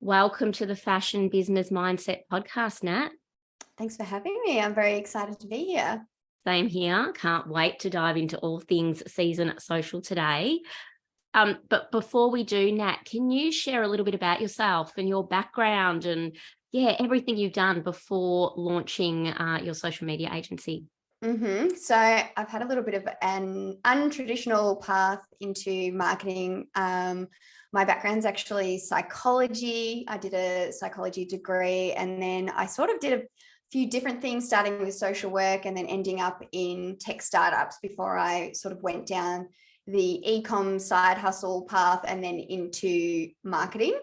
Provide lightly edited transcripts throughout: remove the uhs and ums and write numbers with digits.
Welcome to the Fashion Business Mindset podcast, Nat. Thanks for having me. I'm very excited to be here. Same here. Can't wait to dive into all things season social today. But before we do, Nat, can you share a little bit about yourself and your background and everything you've done before launching your social media agency? So I've had a little bit of an untraditional path into marketing. My background's actually psychology. I did a psychology degree, and then I sort of did a few different things, starting with social work and then ending up in tech startups before I sort of went down the e-com side hustle path and then into marketing.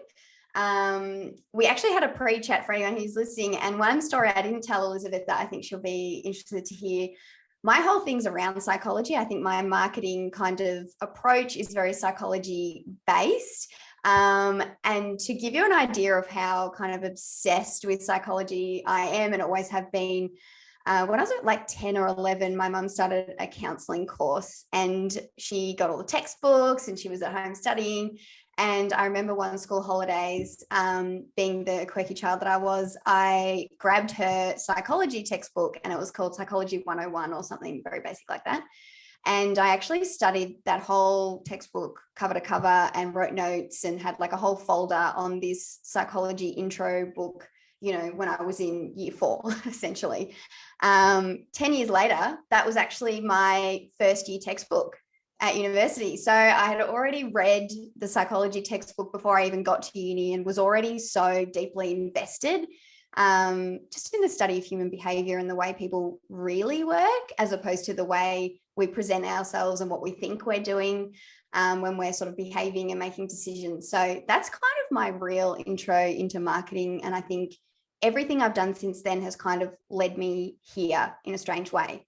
We actually had a pre-chat for anyone who's listening, and one story I didn't tell Elizabeth that I think she'll be interested to hear. My whole thing's around psychology. I think my marketing kind of approach is very psychology based. And to give you an idea of how kind of obsessed with psychology I am and always have been, when I was at like 10 or 11, my mum started a counseling course and she got all the textbooks and she was at home studying. And I remember one school holidays, being the quirky child that I was, I grabbed her psychology textbook and it was called Psychology 101 or something very basic like that. And I actually studied that whole textbook cover to cover and wrote notes and had like a whole folder on this psychology intro book, when I was in year 4, essentially. 10 years later, that was actually my first year textbook at university. So I had already read the psychology textbook before I even got to uni and was already so deeply invested just in the study of human behavior and the way people really work, as opposed to the way we present ourselves and what we think we're doing when we're sort of behaving and making decisions. So that's kind of my real intro into marketing. And I think everything I've done since then has kind of led me here in a strange way.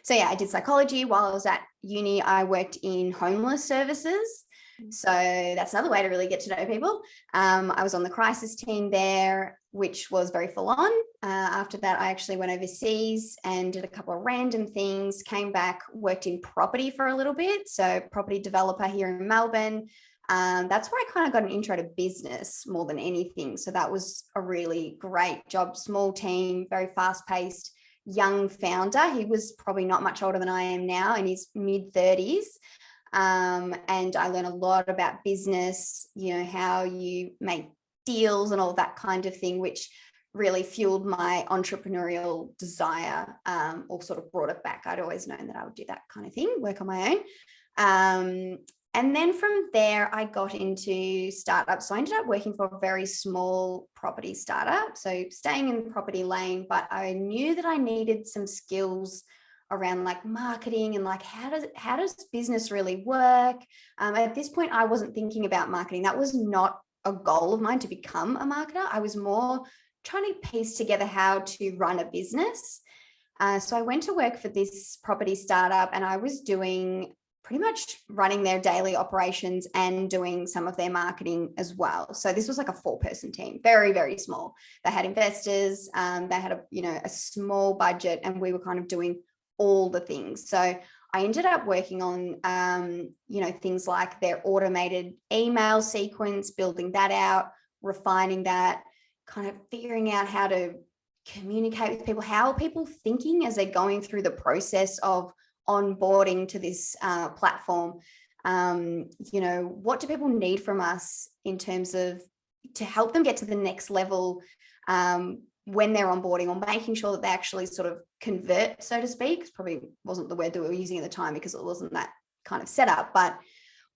So I did psychology. While I was at uni, I worked in homeless services. So that's another way to really get to know people. I was on the crisis team there, which was very full on. After that, I actually went overseas and did a couple of random things, came back, worked in property for a little bit. So property developer here in Melbourne. That's where I kind of got an intro to business more than anything. So that was a really great job, small team, very fast paced. Young founder. He was probably not much older than I am now, in his mid-30s. And I learned a lot about business, how you make deals and all that kind of thing, which really fueled my entrepreneurial desire, or sort of brought it back. I'd always known that I would do that kind of thing, work on my own. And then from there, I got into startups. So I ended up working for a very small property startup. So staying in the property lane, but I knew that I needed some skills around like marketing and like how does business really work? At this point, I wasn't thinking about marketing. That was not a goal of mine to become a marketer. I was more trying to piece together how to run a business. So I went to work for this property startup and I was doing pretty much running their daily operations and doing some of their marketing as well. So this was like a 4-person team, very, very small. They had investors, they had a small budget, and we were kind of doing all the things. So I ended up working on, things like their automated email sequence, building that out, refining that, kind of figuring out how to communicate with people. How are people thinking as they're going through the process of onboarding to this platform? What do people need from us in terms of to help them get to the next level when they're onboarding, or making sure that they actually sort of convert, so to speak. It probably wasn't the word that we were using at the time because it wasn't that kind of setup, but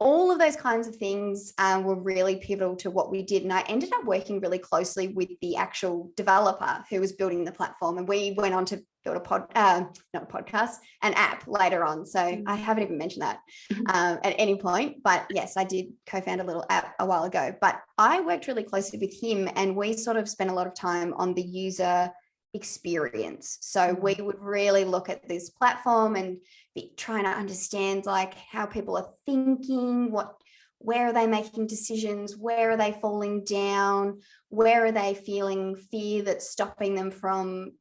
all of those kinds of things were really pivotal to what we did. And I ended up working really closely with the actual developer who was building the platform. And we went on to build an app later on. So I haven't even mentioned that at any point. But yes, I did co-found a little app a while ago. But I worked really closely with him, and we sort of spent a lot of time on the user experience. So we would really look at this platform and be trying to understand like how people are thinking, where are they making decisions, where are they falling down, where are they feeling fear that's stopping them from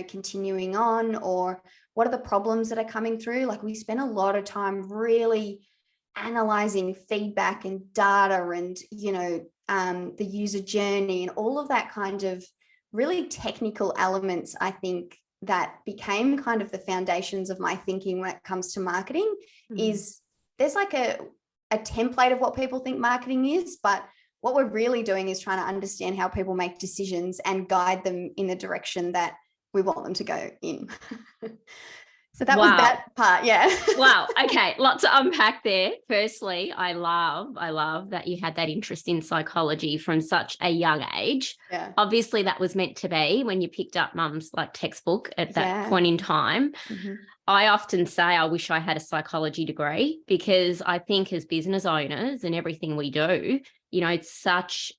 continuing on, or what are the problems that are coming through. Like we spent a lot of time really analyzing feedback and data and, the user journey and all of that kind of really technical elements, I think that became kind of the foundations of my thinking when it comes to marketing. Is there's like a template of what people think marketing is, but what we're really doing is trying to understand how people make decisions and guide them in the direction that we want them to go in. So that was that part. Yeah. Wow. Okay. Lots to unpack there. Firstly, I love that you had that interest in psychology from such a young age. Yeah. Obviously that was meant to be when you picked up mum's like textbook at that point in time. I often say I wish I had a psychology degree, because I think as business owners and everything we do, it's such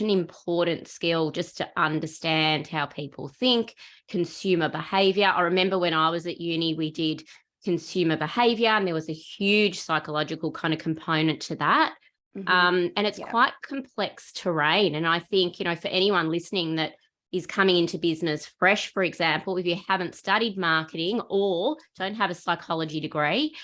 an important skill just to understand how people think, consumer behavior. I remember when I was at uni, we did consumer behavior, and there was a huge psychological kind of component to that. And it's quite complex terrain. And I think, for anyone listening that is coming into business fresh, for example, if you haven't studied marketing or don't have a psychology degree,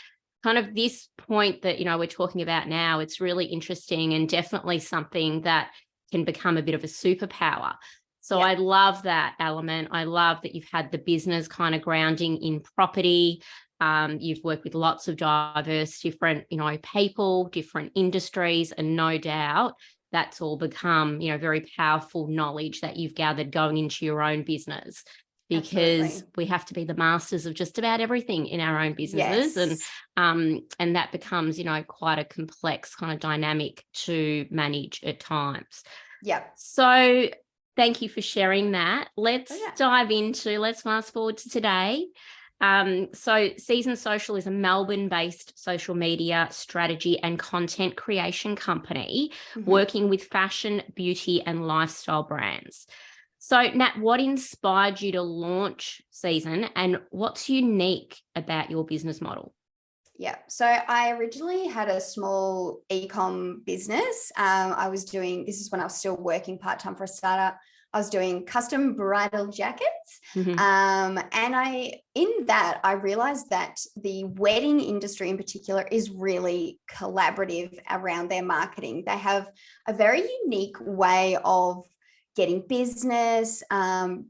kind of this point that, we're talking about now, it's really interesting and definitely something that can become a bit of a superpower. So I love that element. I love that you've had the business kind of grounding in property. You've worked with lots of diverse, different, people, different industries, and no doubt that's all become, very powerful knowledge that you've gathered going into your own business, because we have to be the masters of just about everything in our own businesses. And that becomes, quite a complex kind of dynamic to manage at times. Yeah. So thank you for sharing that. Let's fast forward to today. So Season Social is a Melbourne-based social media strategy and content creation company working with fashion, beauty, and lifestyle brands. So Nat, what inspired you to launch Season, and what's unique about your business model? Yeah. So I originally had a small e-com business. This is when I was still working part-time for a startup. I was doing custom bridal jackets. And I realized that the wedding industry in particular is really collaborative around their marketing. They have a very unique way of getting business,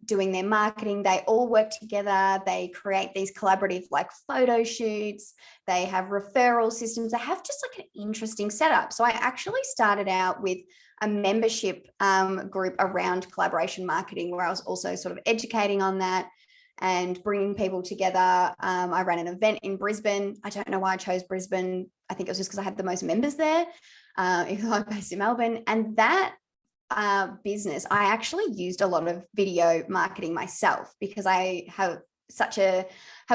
doing their marketing. They all work together. They create these collaborative like photo shoots. They have referral systems. They have just like an interesting setup. So I actually started out with a membership group around collaboration marketing, where I was also sort of educating on that and bringing people together. I ran an event in Brisbane. I don't know why I chose Brisbane. I think it was just because I had the most members there, even though I'm based in Melbourne. And that business, I actually used a lot of video marketing myself, because I have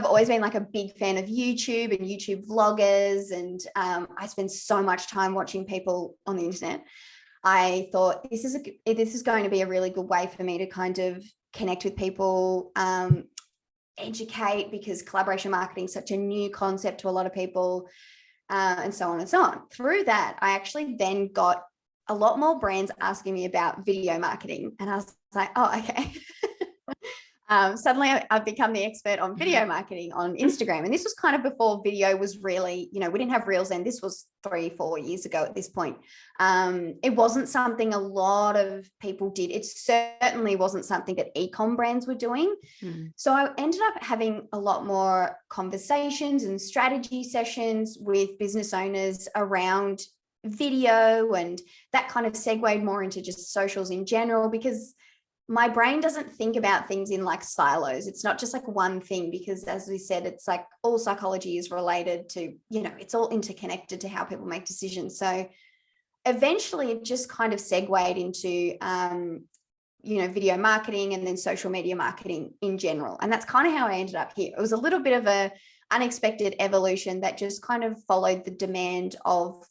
always been like a big fan of YouTube and YouTube vloggers. And I spend so much time watching people on the internet. I thought this is going to be a really good way for me to kind of connect with people, educate, because collaboration marketing is such a new concept to a lot of people, and so on and so on. Through that, I actually then got a lot more brands asking me about video marketing, and I was like, oh, okay. Suddenly I've become the expert on video marketing on Instagram. And this was kind of before video was really, we didn't have Reels then. This was 3-4 years ago at this point. It wasn't something a lot of people did. It certainly wasn't something that e-com brands were doing. So I ended up having a lot more conversations and strategy sessions with business owners around video, and that kind of segued more into just socials in general, because my brain doesn't think about things in like silos. It's not just like one thing, because as we said, it's like all psychology is related to, it's all interconnected to how people make decisions. So eventually it just kind of segued into, video marketing and then social media marketing in general. And that's kind of how I ended up here. It was a little bit of a unexpected evolution that just kind of followed the demand of,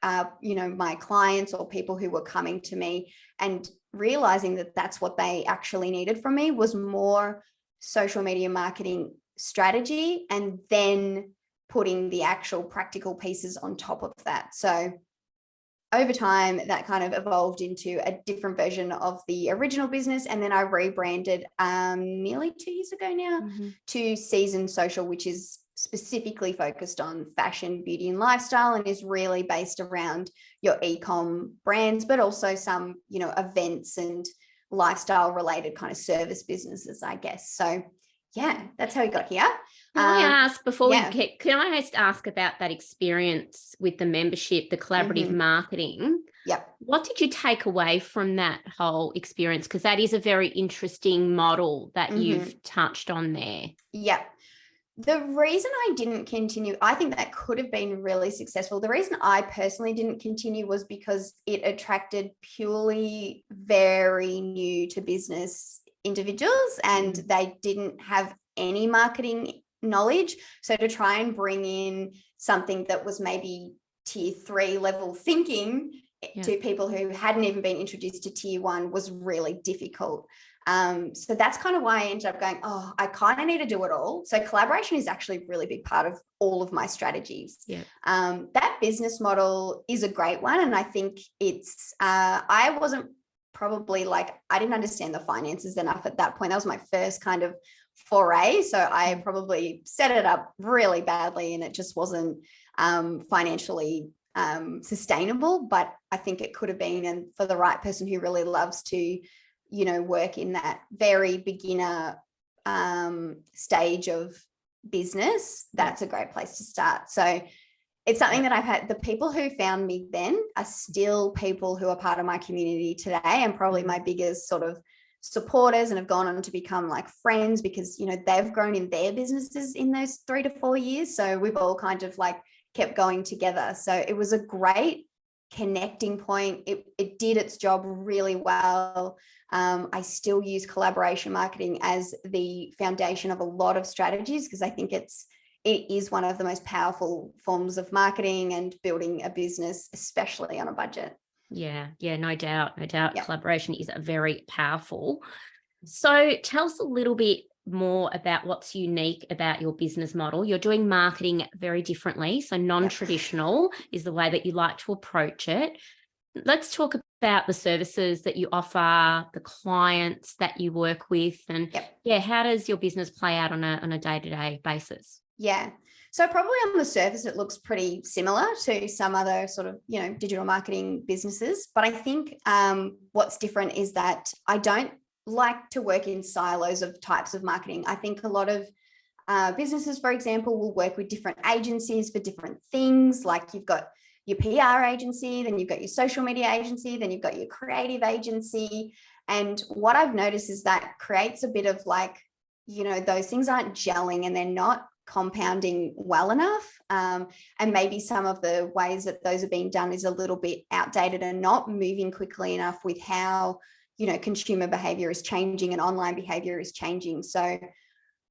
my clients or people who were coming to me, and realizing that that's what they actually needed from me was more social media marketing strategy, and then putting the actual practical pieces on top of that. So over time, that kind of evolved into a different version of the original business. And then I rebranded nearly 2 years ago now to Season Social, which is specifically focused on fashion, beauty, and lifestyle, and is really based around your e-com brands, but also some, events and lifestyle related kind of service businesses, I guess. So yeah, that's how we got here. Can I ask before yeah. can I just ask about that experience with the membership, the collaborative marketing? Yep. What did you take away from that whole experience? Because that is a very interesting model that you've touched on there. Yep. The reason I didn't continue, I think that could have been really successful. The reason I personally didn't continue was because it attracted purely very new to business individuals, and they didn't have any marketing knowledge. So to try and bring in something that was maybe tier 3 level thinking to people who hadn't even been introduced to tier 1 was really difficult. So that's kind of why I ended up going, I kind of need to do it all. So collaboration is actually a really big part of all of my strategies. Yeah. That business model is a great one. And I think it's, I wasn't probably I didn't understand the finances enough at that point. That was my first kind of foray. So I probably set it up really badly, and it just wasn't financially sustainable, but I think it could have been. And for the right person who really loves to, work in that very beginner stage of business, that's a great place to start. So it's something that I've had. The people who found me then are still people who are part of my community today, and probably my biggest sort of supporters, and have gone on to become friends because, they've grown in their businesses in those 3 to 4 years. So we've all kind of kept going together. So it was a great connecting point. It did its job really well. I still use collaboration marketing as the foundation of a lot of strategies because I think it is one of the most powerful forms of marketing and building a business, especially on a budget. Yeah, no doubt. Yep. Collaboration is very powerful. So tell us a little bit more about what's unique about your business model. You're doing marketing very differently. So non-traditional is the way that you like to approach it. Let's talk about the services that you offer, the clients that you work with, and how does your business play out on a day-to-day basis? Yeah. So probably on the surface, it looks pretty similar to some other sort of, digital marketing businesses. But I think what's different is that I don't like to work in silos of types of marketing. I think a lot of businesses, for example, will work with different agencies for different things. Like you've got your PR agency, then you've got your social media agency, then you've got your creative agency. And what I've noticed is that creates a bit of those things aren't gelling and they're not compounding well enough. And maybe some of the ways that those are being done is a little bit outdated and not moving quickly enough with how, consumer behavior is changing and online behavior is changing. So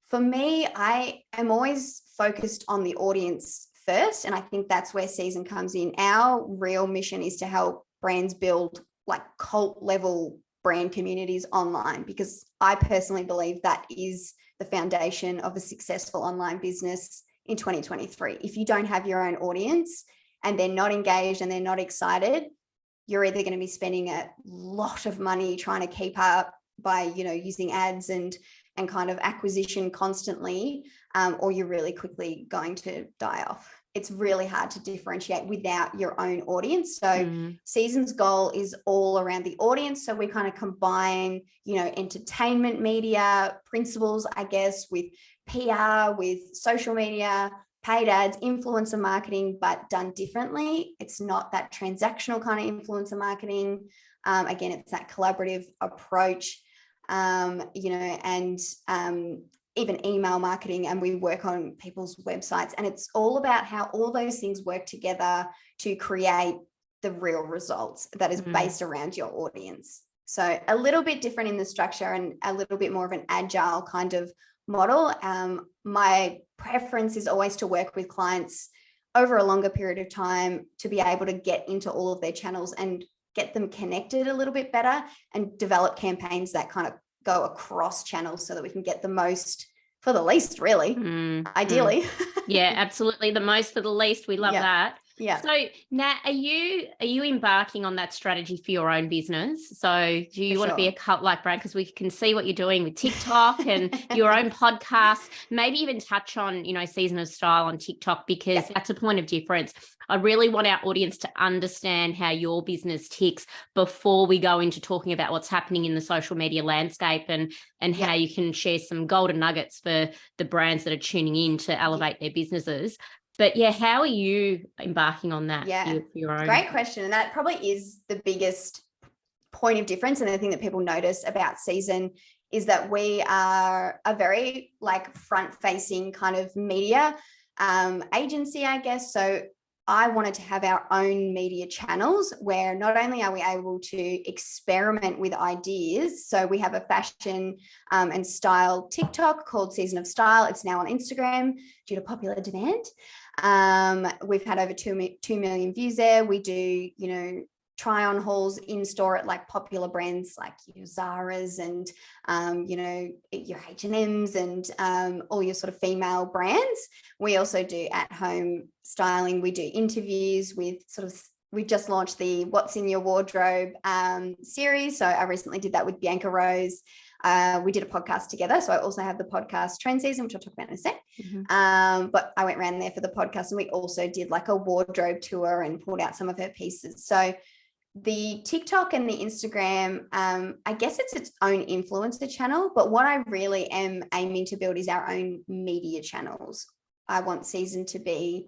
for me, I am always focused on the audience first. And I think that's where SZN comes in. Our real mission is to help brands build cult level brand communities online, because I personally believe that is the foundation of a successful online business in 2023. If you don't have your own audience and they're not engaged and they're not excited, you're either going to be spending a lot of money trying to keep up by, using ads and kind of acquisition constantly, or you're really quickly going to die off. It's really hard to differentiate without your own audience. So SZN's goal is all around the audience. So we kind of combine, entertainment media principles, I guess, with PR, with social media, paid ads, influencer marketing, but done differently. It's not that transactional kind of influencer marketing. Again, it's that collaborative approach, even email marketing, and we work on people's websites, and it's all about how all those things work together to create the real results that is based around your audience. So a little bit different in the structure and a little bit more of an agile kind of model. My preference is always to work with clients over a longer period of time to be able to get into all of their channels and get them connected a little bit better and develop campaigns that kind of go across channels so that we can get the most for the least, really, ideally. Yeah, absolutely. The most for the least. We love that. Yeah, So Nat, are you embarking on that strategy for your own business? So do for you want to be a sure. cult-like brand? Because we can see what you're doing with TikTok and your own podcast, maybe even touch on, Season of Style on TikTok, because Yeah, that's a point of difference. I really want our audience to understand how your business ticks before we go into talking about what's happening in the social media landscape and how yeah, you can share some golden nuggets for the brands that are tuning in to elevate their businesses. But yeah, how are you embarking on that for yeah. your own? Great question. And that probably is the biggest point of difference. And the thing that people notice about Season is that we are a very like front facing kind of media agency, I guess. So I wanted to have our own media channels where not only are we able to experiment with ideas, so we have a fashion and style TikTok called Season of Style. It's now on Instagram due to popular demand. We've had over 2 million views there. We do, try on hauls in store at like popular brands like your Zara's and your H&M's and all your sort of female brands. We also do at home styling. We do interviews with we've just launched the What's in Your Wardrobe series. So I recently did that with Bianca Rose. We did a podcast together. So I also have the podcast Trend Season, which I'll talk about in a sec. But I went around there for the podcast, and we also did like a wardrobe tour and pulled out some of her pieces. So the TikTok and the Instagram, I guess it's its own influencer channel, but what I really am aiming to build is our own media channels. I want Season to be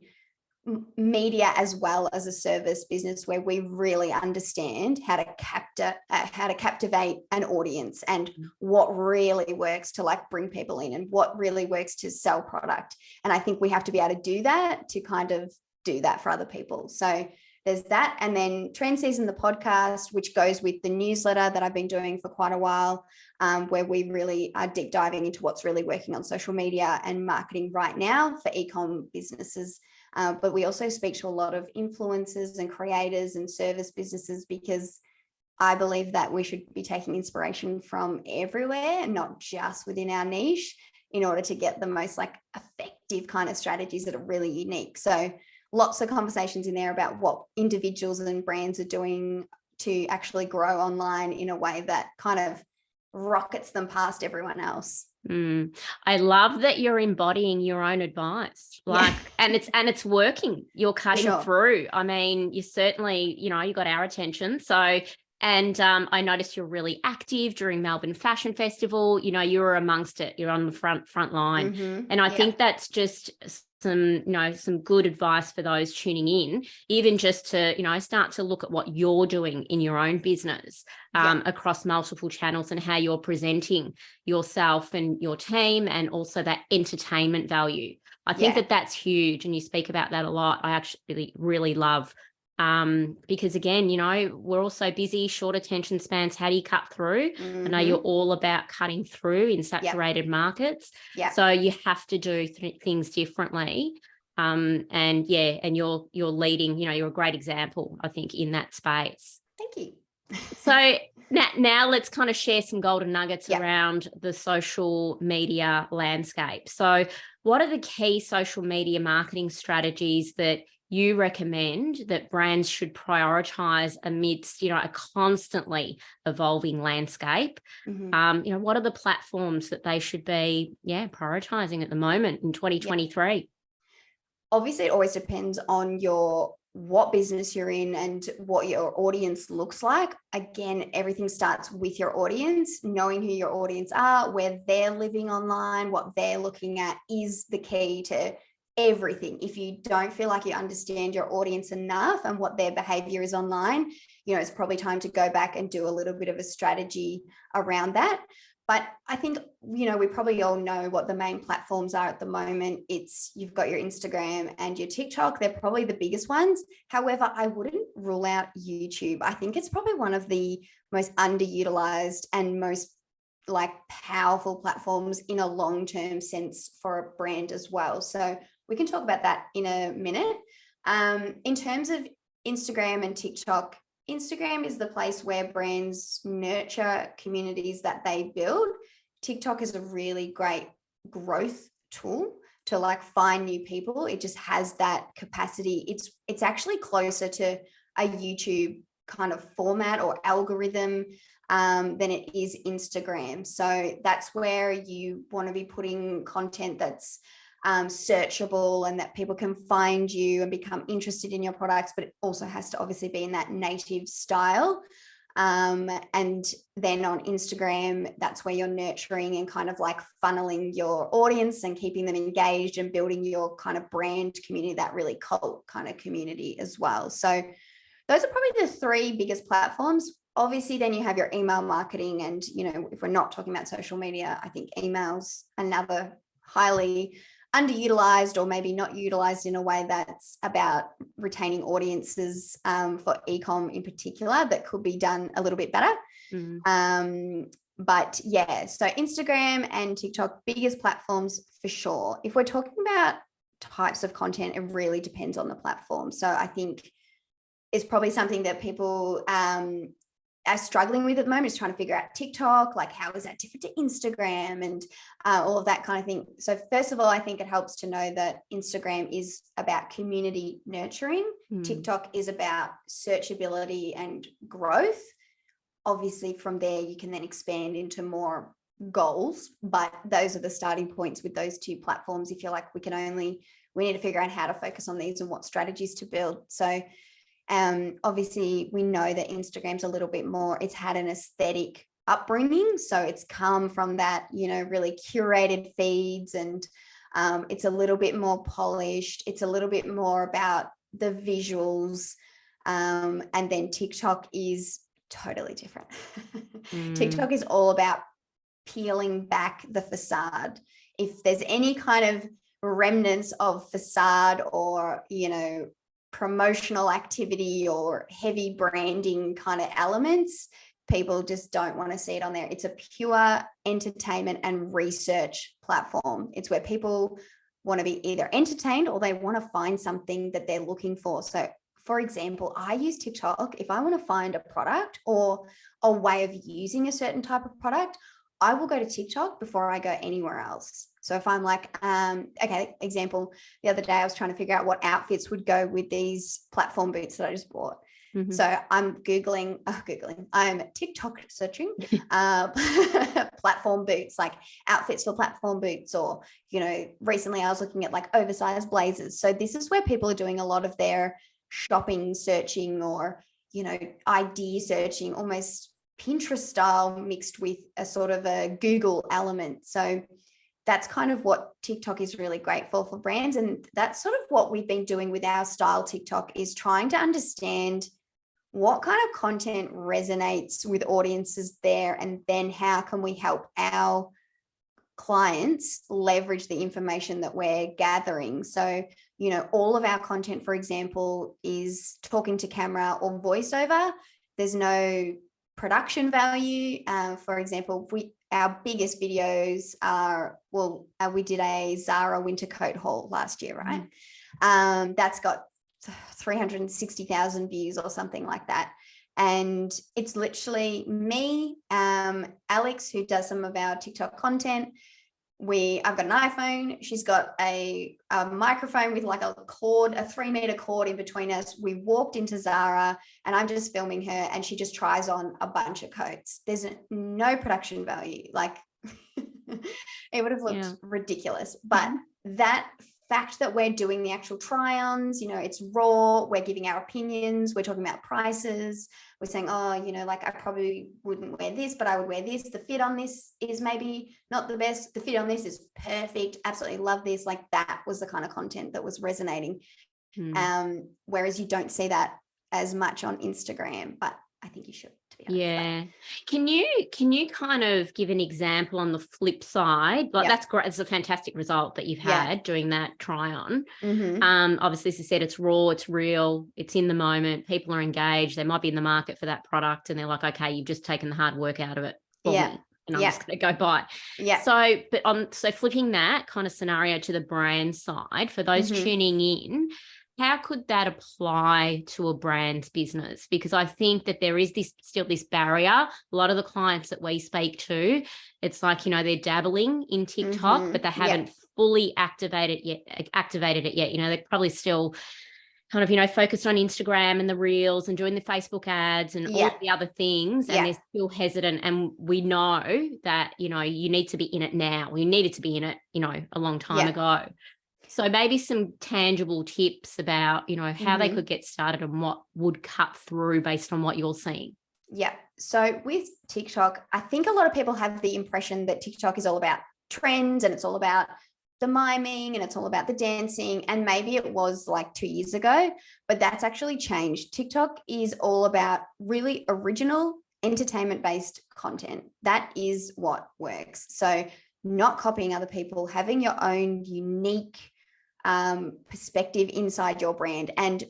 media as well as a service business where we really understand how to captivate an audience and what really works to like bring people in and what really works to sell product. And I think we have to be able to do that to kind of do that for other people. So there's that. And then Trend Season, the podcast, which goes with the newsletter that I've been doing for quite a while, where we really are deep diving into what's really working on social media and marketing right now for e-com businesses. But we also speak to a lot of influencers and creators and service businesses, because I believe that we should be taking inspiration from everywhere, not just within our niche, in order to get the most like effective kind of strategies that are really unique. So lots of conversations in there about what individuals and brands are doing to actually grow online in a way that kind of rockets them past everyone else. I love that you're embodying your own advice, and it's working. You're cutting through. I mean, you certainly, you got our attention. So, and I noticed you're really active during Melbourne Fashion Festival. You were amongst it. You're on the front line, and I think that's just some good advice for those tuning in, even just to, start to look at what you're doing in your own business across multiple channels and how you're presenting yourself and your team, and also that entertainment value. I think that that's huge. And you speak about that a lot. I actually really love because again, we're all so busy, short attention spans. How do you cut through? I know you're all about cutting through in saturated markets. So you have to do things differently. And you're leading, you're a great example, I think, in that space. Thank you. So now let's kind of share some golden nuggets around the social media landscape. So what are the key social media marketing strategies that you recommend that brands should prioritize amidst, a constantly evolving landscape? What are the platforms that they should be, prioritizing at the moment in 2023? Obviously, it always depends on what business you're in and what your audience looks like. Again, everything starts with your audience. Knowing who your audience are, where they're living online, what they're looking at is the key to everything. If you don't feel like you understand your audience enough and what their behavior is online, it's probably time to go back and do a little bit of a strategy around that. But I think, we probably all know what the main platforms are at the moment. You've got your Instagram and your TikTok. They're probably the biggest ones. However, I wouldn't rule out YouTube. I think it's probably one of the most underutilized and most like powerful platforms in a long-term sense for a brand as well. So we can talk about that in a minute. In terms of Instagram and TikTok, Instagram is the place where brands nurture communities that they build. TikTok is a really great growth tool to like find new people. It just has that capacity. It's actually closer to a YouTube kind of format or algorithm than it is Instagram. So that's where you want to be putting content that's searchable and that people can find you and become interested in your products, but it also has to obviously be in that native style. And then on Instagram, that's where you're nurturing and kind of like funneling your audience and keeping them engaged and building your kind of brand community, that really cult kind of community as well. So those are probably the three biggest platforms. Obviously, then you have your email marketing. And, you know, if we're not talking about social media, I think email's another highly underutilized or maybe not utilized in a way that's about retaining audiences for e-com in particular, that could be done a little bit better. But yeah, so Instagram and TikTok, biggest platforms for sure. If we're talking about types of content, it really depends on the platform. So I think it's probably something that people are struggling with at the moment, is trying to figure out TikTok, like how is that different to Instagram and all of that kind of thing. So first of all, I think it helps to know that Instagram is about community nurturing. TikTok is about searchability and growth. Obviously from there, you can then expand into more goals, but those are the starting points with those two platforms. If you're like, we need to figure out how to focus on these and what strategies to build. So obviously we know that Instagram's a little bit more, it's had an aesthetic upbringing. So it's come from that, you know, really curated feeds, and it's a little bit more polished. It's a little bit more about the visuals. And then TikTok is totally different. TikTok is all about peeling back the facade. If there's any kind of remnants of facade or, you know, promotional activity or heavy branding kind of elements, people just don't want to see it on there. It's a pure entertainment and research platform. It's where people want to be either entertained or they want to find something that they're looking for. So for example, I use TikTok if I want to find a product or a way of using a certain type of product. I will go to TikTok before I go anywhere else. So if I'm like, okay, example, the other day I was trying to figure out what outfits would go with these platform boots that I just bought. So I'm I'm TikTok searching platform boots, like outfits for platform boots, or, you know, recently I was looking at like oversized blazers. So this is where people are doing a lot of their shopping searching, or, you know, idea searching, almost Pinterest style mixed with a sort of a Google element. So that's kind of what TikTok is really great for brands. And that's sort of what we've been doing with our style TikTok, is trying to understand what kind of content resonates with audiences there, and then how can we help our clients leverage the information that we're gathering. So, you know, all of our content, for example, is talking to camera or voiceover. There's no production value. For example, our biggest videos are, we did a Zara winter coat haul last year, right? That's got 360,000 views or something like that. And it's literally me, Alex, who does some of our TikTok content. I've got an iPhone. She's got a microphone with like a 3-meter cord in between us. We walked into Zara and I'm just filming her, and she just tries on a bunch of coats. There's no production value. Like it would have looked ridiculous, but that fact that we're doing the actual try-ons, you know, it's raw, we're giving our opinions, we're talking about prices, we're saying, oh, you know, like I probably wouldn't wear this, but I would wear this. The fit on this is maybe not the best. The fit on this is perfect. Absolutely love this. Like that was the kind of content that was resonating. Whereas you don't see that as much on Instagram, but I think you should, to be honest. Yeah. Can you kind of give an example on the flip side? Like that's great. It's a fantastic result that you've had doing that try on. Obviously, as I said, it's raw, it's real, it's in the moment. People are engaged. They might be in the market for that product, and they're like, okay, you've just taken the hard work out of it for me, and I'm just going to go buy. So flipping that kind of scenario to the brand side, for those tuning in, how could that apply to a brand's business? Because I think that there is still this barrier. A lot of the clients that we speak to, it's like, they're dabbling in TikTok, but they haven't fully activated it yet. They're probably still kind of, focused on Instagram and the reels and doing the Facebook ads and all of the other things. And they're still hesitant. And we know that, you need to be in it now. You needed to be in it, a long time ago. So maybe some tangible tips about, how they could get started and what would cut through based on what you're seeing. Yeah. So with TikTok, I think a lot of people have the impression that TikTok is all about trends and it's all about the miming and it's all about the dancing. And maybe it was like 2 years ago, but that's actually changed. TikTok is all about really original entertainment-based content. That is what works. So not copying other people, having your own unique perspective inside your brand and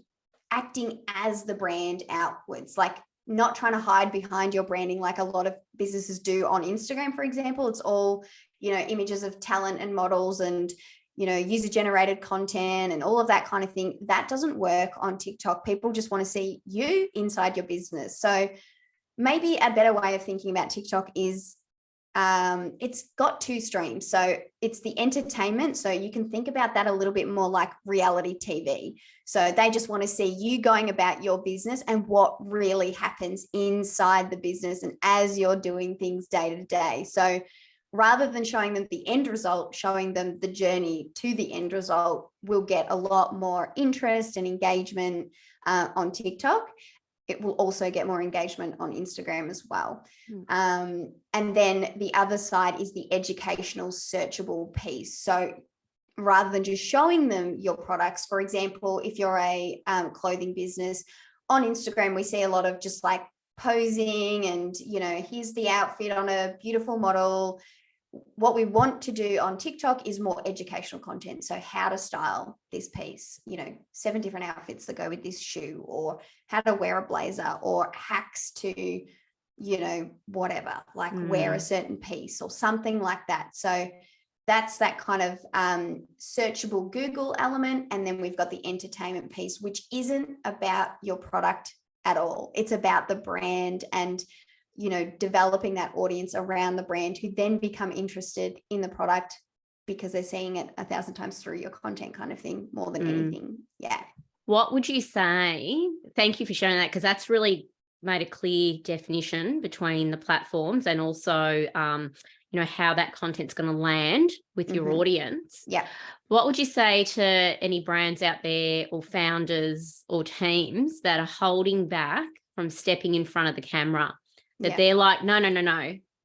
acting as the brand outwards, like not trying to hide behind your branding like a lot of businesses do on Instagram, for example. It's all, images of talent and models and, user generated content and all of that kind of thing. That doesn't work on TikTok. People just want to see you inside your business. So maybe a better way of thinking about TikTok is it's got two streams. So it's the entertainment. So you can think about that a little bit more like reality TV. So they just want to see you going about your business and what really happens inside the business and as you're doing things day to day. So rather than showing them the end result, showing them the journey to the end result will get a lot more interest and engagement on TikTok. It will also get more engagement on Instagram as well. And then the other side is the educational searchable piece. So rather than just showing them your products, for example, if you're a clothing business on Instagram, we see a lot of just like posing and, here's the outfit on a beautiful model. What we want to do on TikTok is more educational content. So how to style this piece, 7 different outfits that go with this shoe, or how to wear a blazer, or hacks to, whatever, like wear a certain piece or something like that. So that's that kind of searchable Google element. And then we've got the entertainment piece, which isn't about your product at all. It's about the brand and developing that audience around the brand who then become interested in the product because they're seeing it 1,000 times through your content kind of thing more than anything. Yeah. What would you say? Thank you for sharing that, because that's really made a clear definition between the platforms and also, how that content's going to land with your audience. Yeah. What would you say to any brands out there or founders or teams that are holding back from stepping in front of the camera? That they're like, no,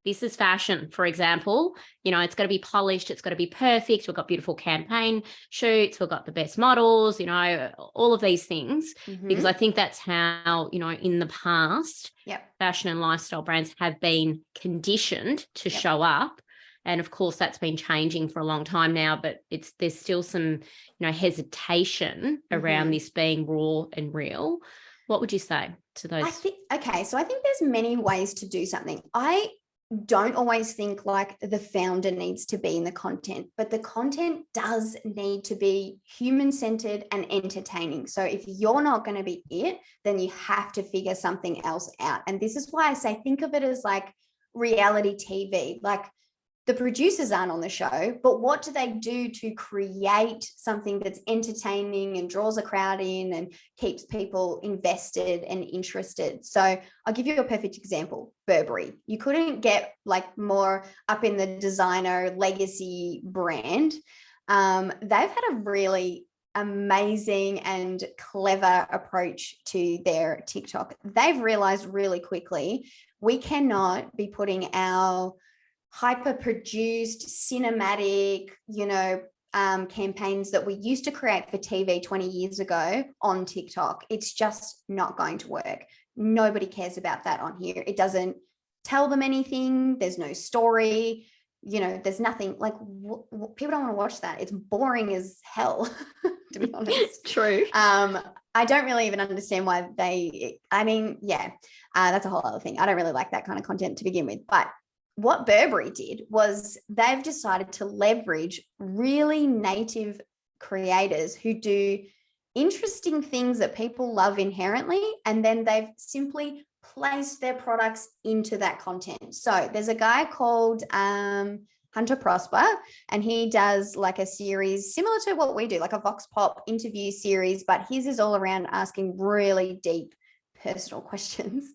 this is fashion, for example. It's got to be polished. It's got to be perfect. We've got beautiful campaign shoots. We've got the best models, all of these things. Because I think that's how, in the past, fashion and lifestyle brands have been conditioned to show up. And of course, that's been changing for a long time now, but there's still some, hesitation around this being raw and real. What would you say to those? So I think there's many ways to do something. I don't always think like the founder needs to be in the content, but the content does need to be human-centered and entertaining. So if you're not going to be it, then you have to figure something else out. And this is why I say, think of it as like reality TV. Like the producers aren't on the show, but what do they do to create something that's entertaining and draws a crowd in and keeps people invested and interested? So I'll give you a perfect example. Burberry. You couldn't get like more up in the designer legacy brand. They've had a really amazing and clever approach to their TikTok. They've realized really quickly, we cannot be putting our hyper-produced cinematic, campaigns that we used to create for TV 20 years ago on TikTok. It's just not going to work. Nobody cares about that on here. It doesn't tell them anything. There's no story. There's nothing like people don't want to watch that. It's boring as hell, to be honest. True. I don't really even understand why that's a whole other thing. I don't really like that kind of content to begin with, but what Burberry did was they've decided to leverage really native creators who do interesting things that people love inherently, and then they've simply placed their products into that content. So there's a guy called Hunter Prosper, and he does like a series similar to what we do, like a Vox Pop interview series, but his is all around asking really deep personal questions.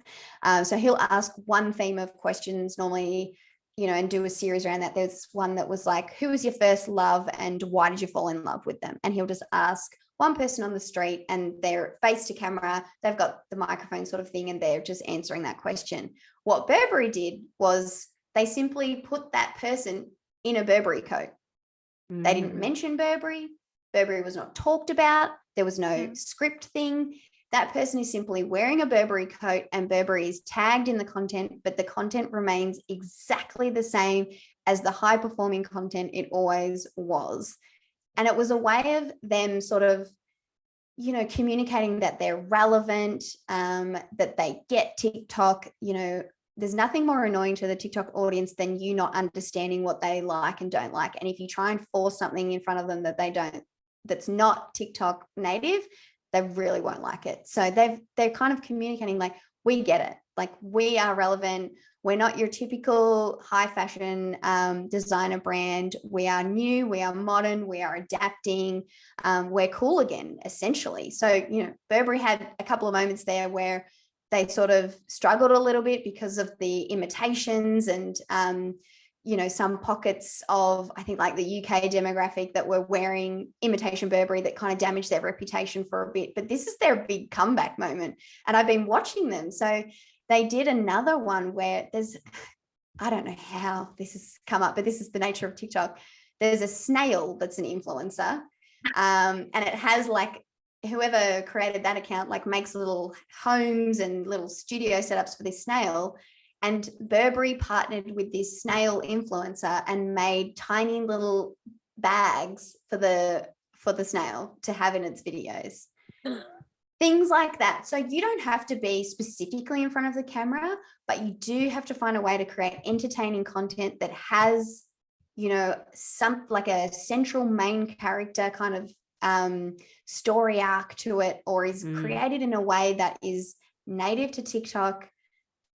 So he'll ask one theme of questions normally, and do a series around that. There's one that was like, who was your first love and why did you fall in love with them? And he'll just ask one person on the street, and they're face to camera, they've got the microphone sort of thing, and they're just answering that question. What Burberry did was they simply put that person in a Burberry coat. They didn't mention Burberry. Burberry was not talked about. There was no script thing. That person is simply wearing a Burberry coat, and Burberry is tagged in the content, but the content remains exactly the same as the high performing content it always was. And it was a way of them sort of, communicating that they're relevant, that they get TikTok. There's nothing more annoying to the TikTok audience than you not understanding what they like and don't like. And if you try and force something in front of them that they don't, that's not TikTok native, they really won't like it. So they're kind of communicating like, we get it. Like, we are relevant. We're not your typical high fashion designer brand. We are new, we are modern, we are adapting. We're cool again, essentially. So, Burberry had a couple of moments there where they sort of struggled a little bit because of the imitations and, some pockets of, I think, like the UK demographic that were wearing imitation Burberry that kind of damaged their reputation for a bit. But this is their big comeback moment. And I've been watching them. So they did another one where I don't know how this has come up, but this is the nature of TikTok. There's a snail that's an influencer. And it has like, whoever created that account like makes little homes and little studio setups for this snail. And Burberry partnered with this snail influencer and made tiny little bags for the snail to have in its videos. Things like that. So you don't have to be specifically in front of the camera, but you do have to find a way to create entertaining content that has, some like a central main character kind of story arc to it, or is created in a way that is native to TikTok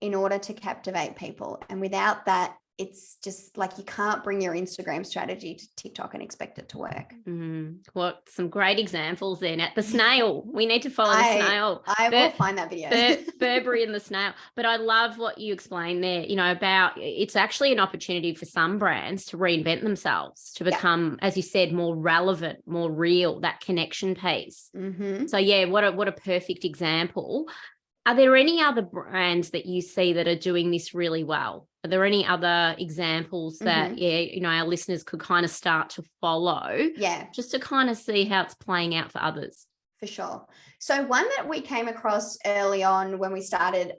in order to captivate people. And without that, it's just like you can't bring your Instagram strategy to TikTok and expect it to work. What some great examples there, Nat. The snail. We need to follow the snail. I will find that video. Burberry and the snail. But I love what you explained there, about it's actually an opportunity for some brands to reinvent themselves, to become, as you said, more relevant, more real, that connection piece. So yeah, what a perfect example. Are there any other brands that you see that are doing this really well? Are there any other examples that, our listeners could kind of start to follow? Yeah. Just to kind of see how it's playing out for others. For sure. So one that we came across early on when we started,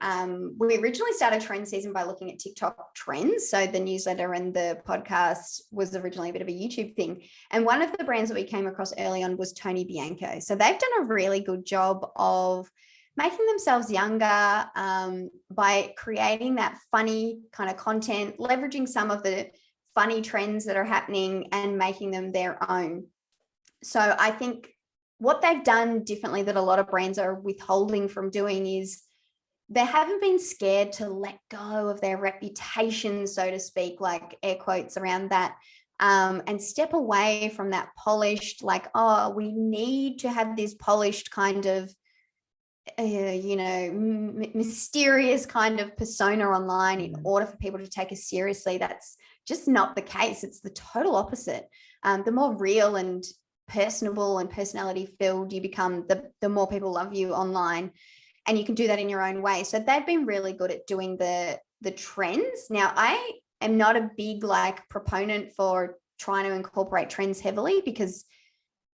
we originally started Trend Season by looking at TikTok trends. So the newsletter and the podcast was originally a bit of a YouTube thing. And one of the brands that we came across early on was Tony Bianco. So they've done a really good job of making themselves younger by creating that funny kind of content, leveraging some of the funny trends that are happening and making them their own. So I think what they've done differently that a lot of brands are withholding from doing is they haven't been scared to let go of their reputation, so to speak, like air quotes around that, and step away from that polished, like, oh, we need to have this polished kind of mysterious kind of persona online in order for people to take us seriously. That's just not the case. It's the total opposite. The more real and personable and personality filled you become, the more people love you online, and you can do that in your own way. So they've been really good at doing the trends. Now, I am not a big proponent for trying to incorporate trends heavily, because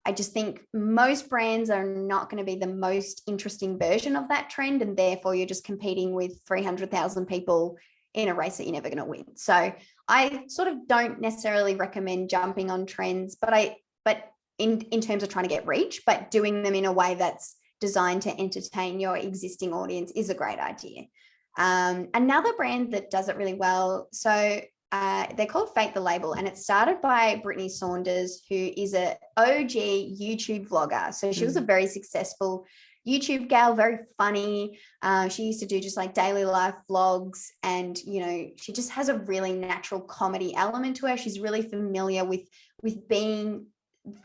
I just think most brands are not going to be the most interesting version of that trend. And therefore you're just competing with 300,000 people in a race that you're never going to win. So I sort of don't necessarily recommend jumping on trends, but in terms of trying to get reach, but doing them in a way that's designed to entertain your existing audience is a great idea. Another brand that does it really well. So they're called Fate the Label, and it started by Brittany Saunders, who is a OG YouTube vlogger. So she was a very successful YouTube gal, very funny. She used to do just like daily life vlogs, and she just has a really natural comedy element to her. She's really familiar with being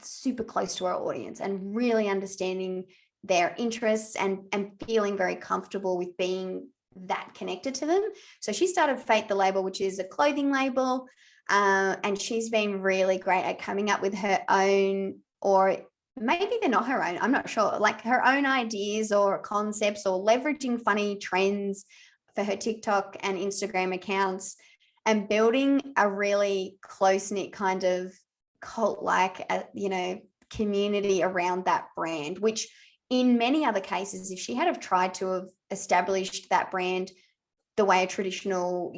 super close to our audience and really understanding their interests and feeling very comfortable with being that connected to them. So she started Fate the Label, which is a clothing label, and she's been really great at coming up with her own, or maybe they're not her own, I'm not sure, like her own ideas or concepts, or leveraging funny trends for her TikTok and Instagram accounts, and building a really close-knit kind of cult-like community around that brand, which in many other cases, if she had have tried to have established that brand the way a traditional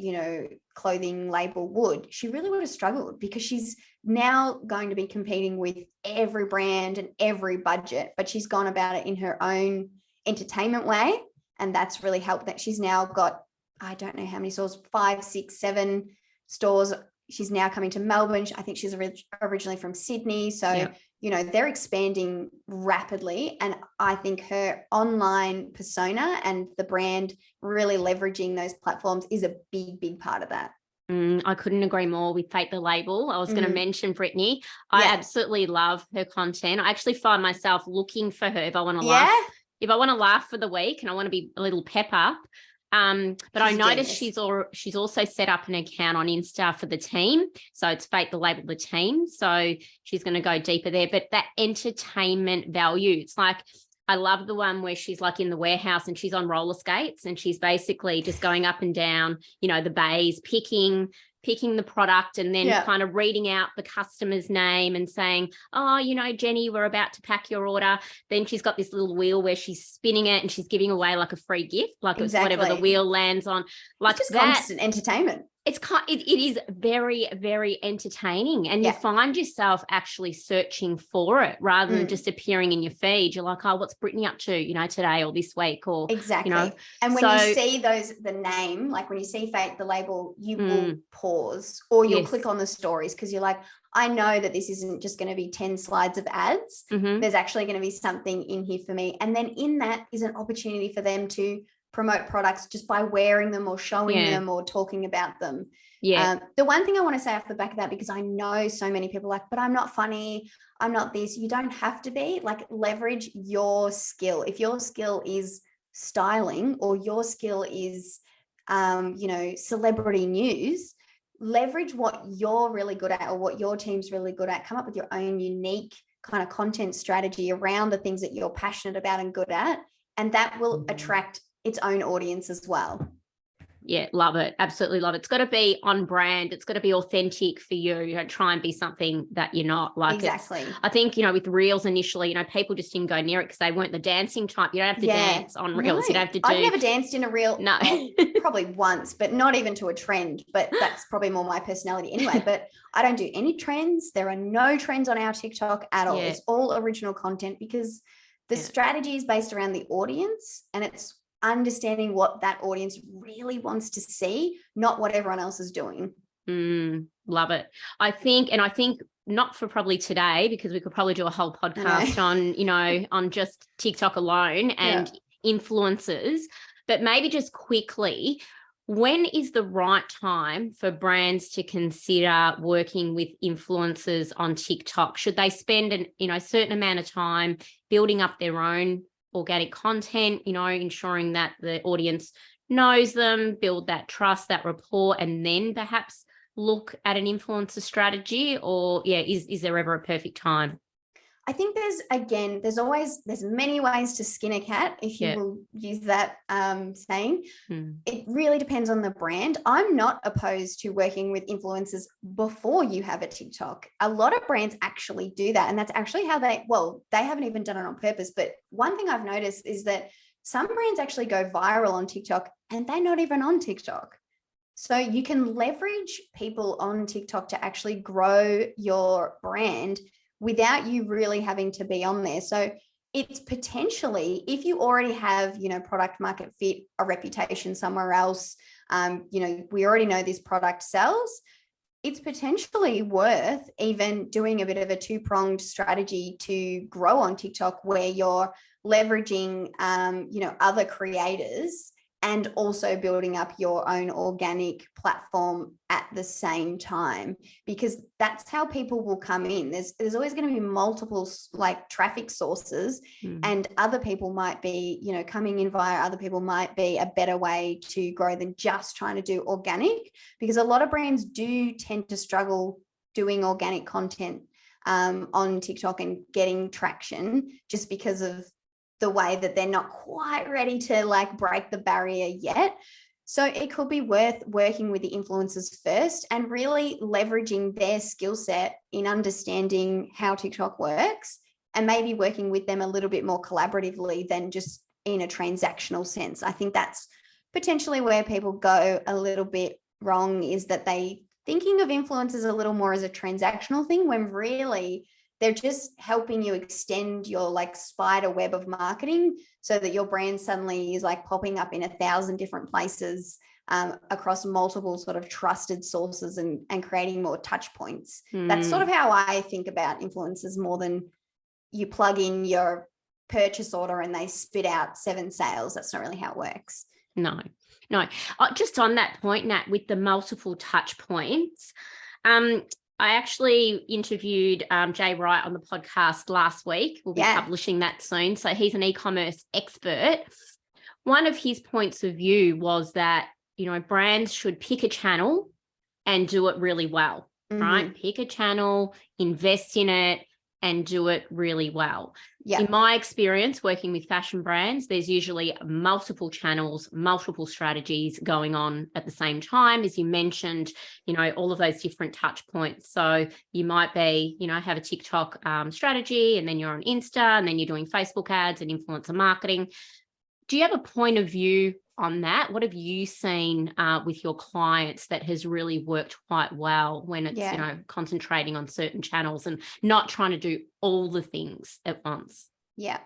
clothing label would, she really would have struggled, because she's now going to be competing with every brand and every budget, but she's gone about it in her own entertainment way. And that's really helped, that she's now got, I don't know how many stores, 5, 6, 7 stores. She's now coming to Melbourne. I think she's originally from Sydney. So, they're expanding rapidly. And I think her online persona and the brand really leveraging those platforms is a big, big part of that. I couldn't agree more with Fate the Label. I was going to mention Brittany. I absolutely love her content. I actually find myself looking for her if I want to laugh. If I want to laugh for the week and I want to be a little pep up. But I noticed she's also set up an account on Insta for the team. So it's Fate the Label, the team. So she's going to go deeper there. But that entertainment value, it's like, I love the one where she's like in the warehouse and she's on roller skates and she's basically just going up and down, the bays, picking the product, and then kind of reading out the customer's name and saying, oh, Jenny, we're about to pack your order. Then she's got this little wheel where she's spinning it and she's giving away like a free gift, like it's whatever the wheel lands on. Like it's just constant entertainment. It is very, very entertaining, and you find yourself actually searching for it rather than just appearing in your feed. You're like, oh, what's Brittany up to, today or this week, or exactly. And when you see the name, like when you see Fate the Label, you will pause, or you'll click on the stories, because you're like, I know that this isn't just going to be 10 slides of ads. There's actually going to be something in here for me. And then in that is an opportunity for them to promote products just by wearing them or showing them or talking about them. The one thing I want to say off the back of that, because I know so many people are like, but I'm not funny, I'm not this. You don't have to be. Like, leverage your skill. If your skill is styling, or your skill is celebrity news, leverage what you're really good at, or what your team's really good at. Come up with your own unique kind of content strategy around the things that you're passionate about and good at, and that will attract its own audience as well. Yeah, love it. Absolutely love it. It's got to be on brand. It's got to be authentic for you. You don't try and be something that you're not. Like, exactly. I think, with Reels initially, people just didn't go near it because they weren't the dancing type. You don't have to dance on Reels. You don't have to do. I've never danced in a Reel. No. Probably once, but not even to a trend. But that's probably more my personality anyway. But I don't do any trends. There are no trends on our TikTok at all. It's all original content, because the strategy is based around the audience, and it's understanding what that audience really wants to see, not what everyone else is doing. Love it. I think not for probably today, because we could probably do a whole podcast on, on just TikTok alone and influencers, but maybe just quickly, when is the right time for brands to consider working with influencers on TikTok? Should they spend a certain amount of time building up their own organic content, ensuring that the audience knows them, build that trust, that rapport, and then perhaps look at an influencer strategy? Or is there ever a perfect time? I think there's many ways to skin a cat, if you will use that saying. It really depends on the brand. I'm not opposed to working with influencers before you have a TikTok. A lot of brands actually do that. And that's actually how they haven't even done it on purpose. But one thing I've noticed is that some brands actually go viral on TikTok and they're not even on TikTok. So you can leverage people on TikTok to actually grow your brand without you really having to be on there. So it's potentially, if you already have, product market fit, a reputation somewhere else, we already know this product sells, it's potentially worth even doing a bit of a two-pronged strategy to grow on TikTok, where you're leveraging, other creators and also building up your own organic platform at the same time, because that's how people will come in. There's always going to be multiple like traffic sources, and other people might be, coming in via other people might be a better way to grow than just trying to do organic, because a lot of brands do tend to struggle doing organic content on TikTok and getting traction, just because of the way that they're not quite ready to like break the barrier yet. So it could be worth working with the influencers first and really leveraging their skill set in understanding how TikTok works, and maybe working with them a little bit more collaboratively than just in a transactional sense. I think that's potentially where people go a little bit wrong, is that they thinking of influencers a little more as a transactional thing, when really they're just helping you extend your like spider web of marketing, so that your brand suddenly is like popping up in 1,000 different places across multiple sort of trusted sources, and creating more touch points. That's sort of how I think about influencers, more than you plug in your purchase order and they spit out 7 sales. That's not really how it works. No. Just on that point, Nat, with the multiple touch points, I actually interviewed Jay Wright on the podcast last week. We'll be publishing that soon. So he's an e-commerce expert. One of his points of view was that, brands should pick a channel and do it really well, right? Pick a channel, invest in it, and do it really well. In my experience working with fashion brands, there's usually multiple channels, multiple strategies going on at the same time. As you mentioned, all of those different touch points. So you might be, have a TikTok strategy, and then you're on Insta, and then you're doing Facebook ads and influencer marketing. Do you have a point of view on that? What have you seen with your clients that has really worked quite well when it's, concentrating on certain channels and not trying to do all the things at once? Yeah.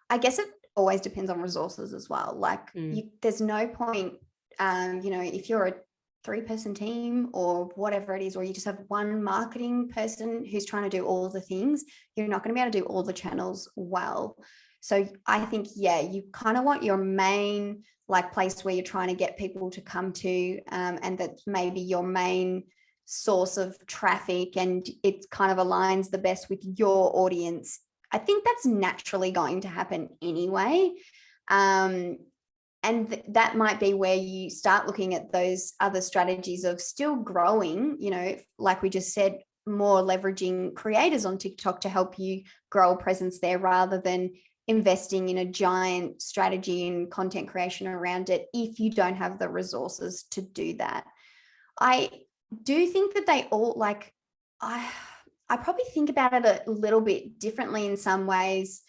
I guess it always depends on resources as well. Like there's no point, if you're a 3-person team or whatever it is, or you just have one marketing person who's trying to do all the things, you're not going to be able to do all the channels well. So I think, you kind of want your main like place where you're trying to get people to come to, and that's maybe your main source of traffic, and it kind of aligns the best with your audience. I think that's naturally going to happen anyway. And that might be where you start looking at those other strategies of still growing, like we just said, more leveraging creators on TikTok to help you grow a presence there, rather than investing in a giant strategy and content creation around it if you don't have the resources to do that. I do think that they all I probably think about it a little bit differently in some ways,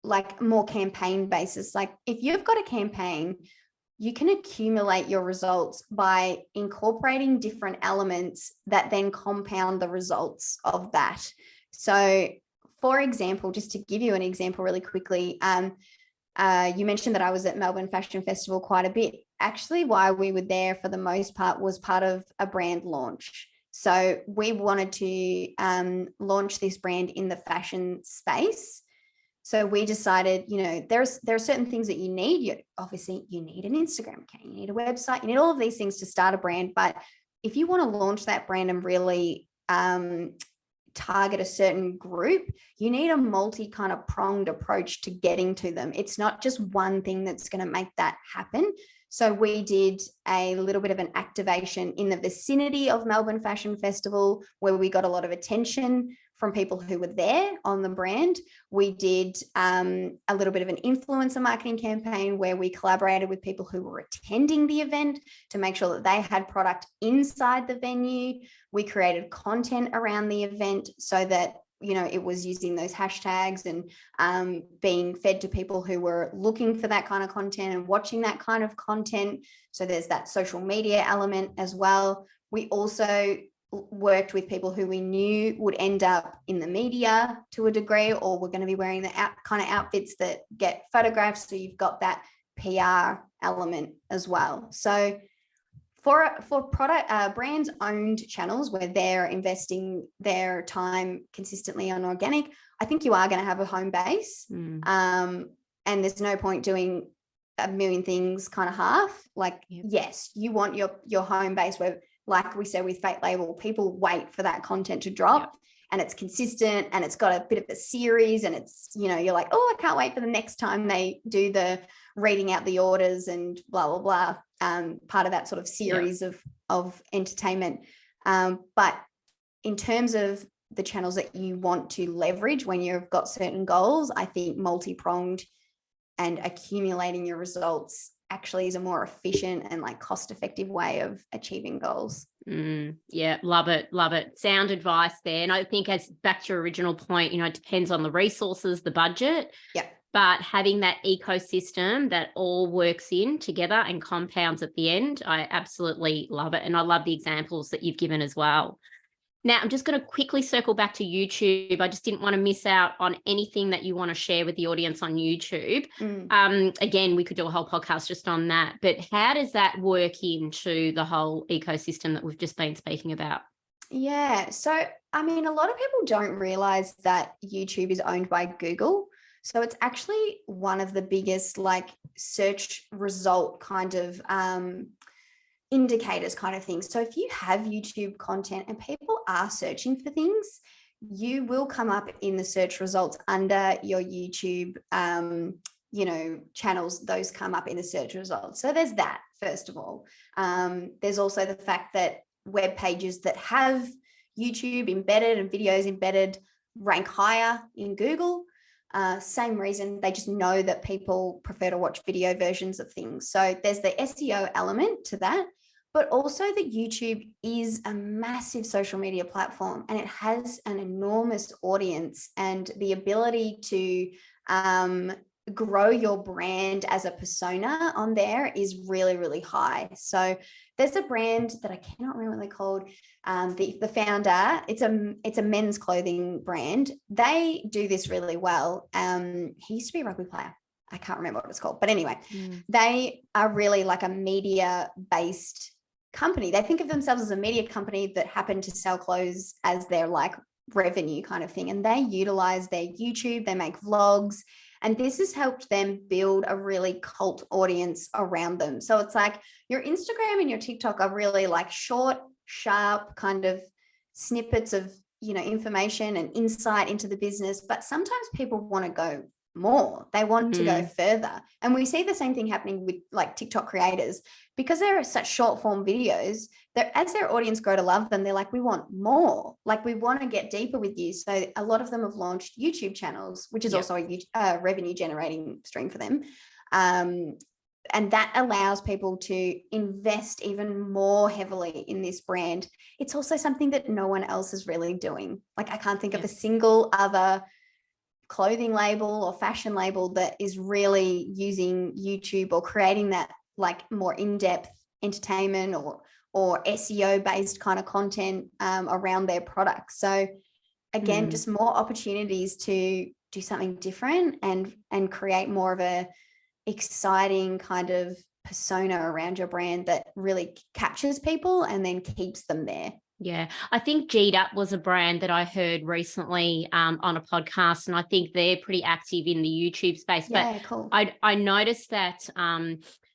like more campaign basis. Like if you've got a campaign, you can accumulate your results by incorporating different elements that then compound the results of that. So for example, just to give you an example really quickly, you mentioned that I was at Melbourne Fashion Festival quite a bit. Actually, why we were there for the most part was part of a brand launch. So we wanted to launch this brand in the fashion space. So we decided, there are certain things that you need. Obviously, you need an Instagram account, you need a website, you need all of these things to start a brand. But if you want to launch that brand and really target a certain group, you need a multi kind of pronged approach to getting to them. It's not just one thing that's going to make that happen. So we did a little bit of an activation in the vicinity of Melbourne Fashion Festival, where we got a lot of attention from people who were there on the brand. We did a little bit of an influencer marketing campaign where we collaborated with people who were attending the event to make sure that they had product inside the venue. We created content around the event so that, it was using those hashtags and being fed to people who were looking for that kind of content and watching that kind of content. So there's that social media element as well. We also worked with people who we knew would end up in the media to a degree, or were going to be wearing the kind of outfits that get photographs. So you've got that PR element as well. So For product brands owned channels where they're investing their time consistently on organic, I think you are going to have a home base. And there's no point doing a million things kind of half. Like, yes, you want your home base where, like we said with Fate Label, people wait for that content to drop and it's consistent and it's got a bit of a series and it's, you're like, oh, I can't wait for the next time they do the reading out the orders and blah, blah, blah. Part of that sort of series of entertainment. But in terms of the channels that you want to leverage when you've got certain goals, I think multi-pronged and accumulating your results actually is a more efficient and like cost-effective way of achieving goals. Yeah, love it. Sound advice there. And I think, as back to your original point, it depends on the resources, the budget. Yeah. But having that ecosystem that all works in together and compounds at the end, I absolutely love it. And I love the examples that you've given as well. Now, I'm just going to quickly circle back to YouTube. I just didn't want to miss out on anything that you want to share with the audience on YouTube. Again, we could do a whole podcast just on that. But how does that work into the whole ecosystem that we've just been speaking about? Yeah. So, I mean, a lot of people don't realize that YouTube is owned by Google. So it's actually one of the biggest like search result kind of indicators kind of things. So if you have YouTube content and people are searching for things, you will come up in the search results under your YouTube, channels. Those come up in the search results. So there's that, first of all. There's also the fact that web pages that have YouTube embedded and videos embedded rank higher in Google. Same reason, they just know that people prefer to watch video versions of things. So there's the SEO element to that, but also that YouTube is a massive social media platform and it has an enormous audience, and the ability to grow your brand as a persona on there is really, really high. So there's a brand that I cannot remember what they're called. The founder, it's a men's clothing brand. They do this really well. He used to be a rugby player. I can't remember what it's called, but anyway, they are really like a media-based company. They think of themselves as a media company that happen to sell clothes as their like revenue kind of thing. And they utilize their YouTube, they make vlogs, and this has helped them build a really cult audience around them. So it's like your Instagram and your TikTok are really like short, sharp kind of snippets of, information and insight into the business. But sometimes people want to go more. They want to go further. And we see the same thing happening with like TikTok creators, because there are such short form videos that as their audience grow to love them, they're like, we want more. Like, we want to get deeper with you. So a lot of them have launched YouTube channels, which is also a revenue generating stream for them. And that allows people to invest even more heavily in this brand. It's also something that no one else is really doing. Like, I can't think of a single other clothing label or fashion label that is really using YouTube or creating that like more in-depth entertainment or SEO based kind of content around their products. So again, just more opportunities to do something different and create more of a exciting kind of persona around your brand that really captures people and then keeps them there. Yeah, I think G'd Up was a brand that I heard recently on a podcast, and I think they're pretty active in the YouTube space. Yeah, but cool. I noticed that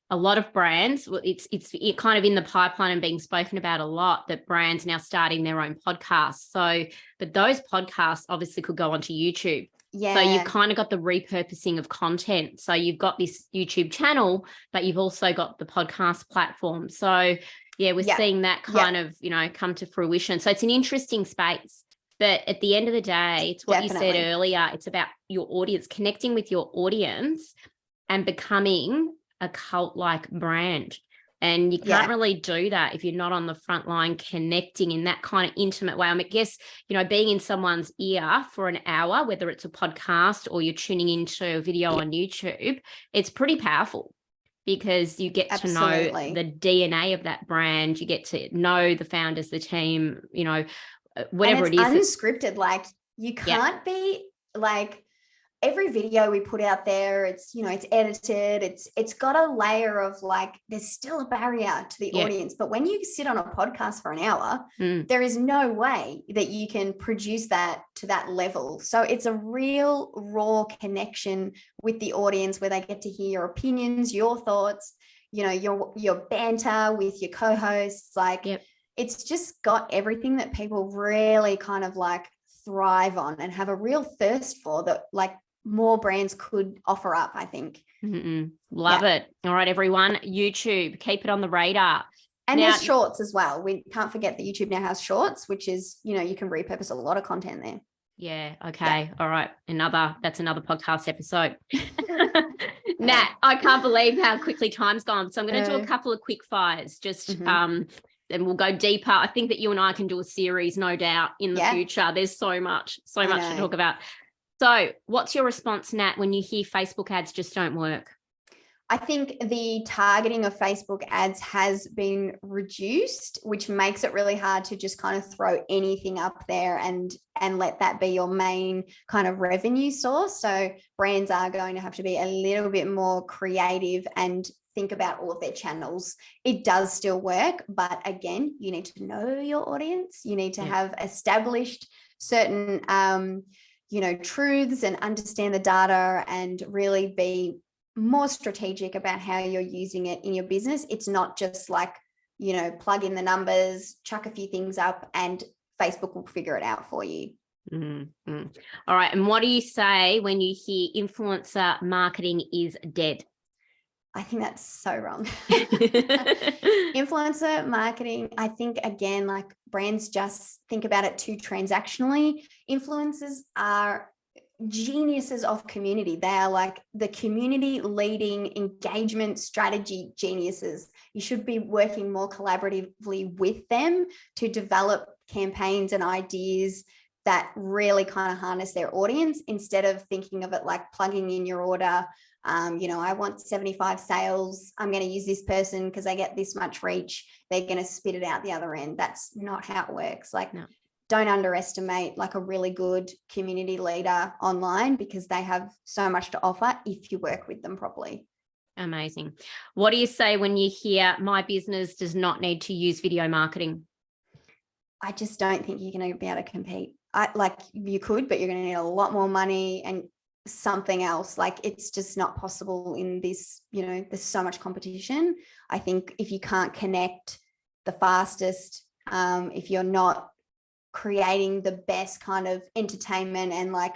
a lot of brands, it's kind of in the pipeline and being spoken about a lot, that brands now starting their own podcasts. So, but those podcasts obviously could go onto YouTube. Yeah. So you've kind of got the repurposing of content. So you've got this YouTube channel, but you've also got the podcast platform. So yeah, we're seeing that kind of, come to fruition. So it's an interesting space. But at the end of the day, it's what you said earlier. It's about your audience, connecting with your audience and becoming a cult-like brand. And you can't really do that if you're not on the front line connecting in that kind of intimate way. I mean, I guess, being in someone's ear for an hour, whether it's a podcast or you're tuning into a video on YouTube, it's pretty powerful, because you get to know the DNA of that brand. You get to know the founders, the team, whatever it is. Unscripted. Like, you can't be like, every video we put out there, it's, it's edited, it's got a layer of like, there's still a barrier to the audience. But when you sit on a podcast for an hour, there is no way that you can produce that to that level. So it's a real raw connection with the audience where they get to hear your opinions, your thoughts, your banter with your co-hosts. Like it's just got everything that people really kind of like thrive on and have a real thirst for, that like more brands could offer up, I think. Love it. All right, everyone, YouTube, keep it on the radar. And there's shorts as well. We can't forget that YouTube now has shorts, which is, you can repurpose a lot of content there. Yeah. Okay. All right. That's another podcast episode. Nat, I can't believe how quickly time's gone. So I'm going to do a couple of quick fires, and we'll go deeper. I think that you and I can do a series, no doubt, in the future. There's so much to talk about. So what's your response, Nat, when you hear Facebook ads just don't work? I think the targeting of Facebook ads has been reduced, which makes it really hard to just kind of throw anything up there and let that be your main kind of revenue source. So brands are going to have to be a little bit more creative and think about all of their channels. It does still work, but again, you need to know your audience. You need to have established certain, truths and understand the data and really be more strategic about how you're using it in your business. It's not just like, plug in the numbers, chuck a few things up, and Facebook will figure it out for you. All right. And what do you say when you hear influencer marketing is dead? I think that's so wrong. Influencer marketing, I think, again, like brands just think about it too transactionally. Influencers are geniuses of community. They are like the community leading engagement strategy geniuses. You should be working more collaboratively with them to develop campaigns and ideas that really kind of harness their audience, instead of thinking of it like plugging in your order. I want 75 sales. I'm going to use this person because I get this much reach. They're going to spit it out the other end. That's not how it works. Like, don't underestimate like a really good community leader online, because they have so much to offer if you work with them properly. Amazing. What do you say when you hear my business does not need to use video marketing? I just don't think you're going to be able to compete. You could, but you're going to need a lot more money and something else. Like, it's just not possible in this, there's so much competition. I think if you can't connect the fastest, if you're not creating the best kind of entertainment and like